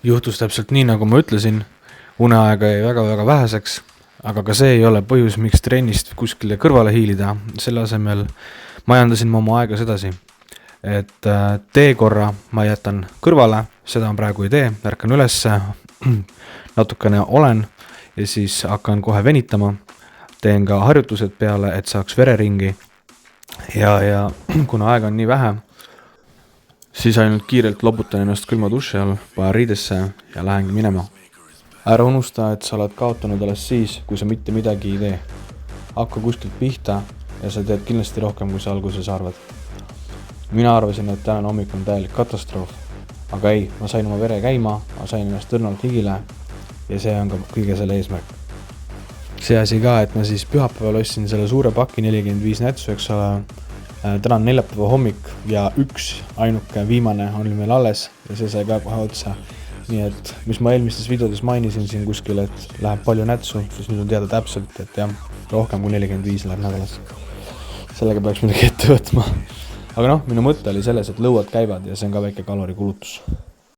Juhtus täpselt nii, nagu ma ütlesin, uneaega jäi väga-väga väheseks, aga ka see ei ole põhjus, miks trennist kuskile kõrvale hiilida, selle asemel majandasin ma oma aega sedasi, et tee korra ma jätan kõrvale, seda ma praegu ei tee, ärkan ülesse, natukene olen ja siis hakkan kohe venitama, teen ka harjutused peale, et saaks vereringi ja kuna aega on nii vähe, siis ainult kiirelt loputan ennast külma duši all, panen riidesse ja lähengi minema. Ära unusta, et sa oled kaotanud alles siis, kui sa mitte midagi ei tee. Hakka kuskilt pihta ja sa teed kindlasti rohkem, kui sa alguses arvad. Mina arvasin, et tänane hommik on täielik katastroof, aga ei, ma sain oma vere käima, ma sain ennast tõrnalt higile ja see on ka kõige selle eesmärk. See asi ka, et ma siis pühapäeval ostsin selle suure paki 45 nätsu, eks ole. Täna on neljapäeva hommik ja üks ainuke viimane oli meil alles ja see sai ka kohe otsa. Nii et, mis ma eelmistes videodes mainisin siin kuskil, et läheb palju nätsu, siis nüüd on teada täpselt, et jah, rohkem kui 45 läheb nädalas. Sellega peaks midagi ette võtma. Aga noh, minu mõte oli selles, et lõuad käivad ja see on ka väike kalorikulutus.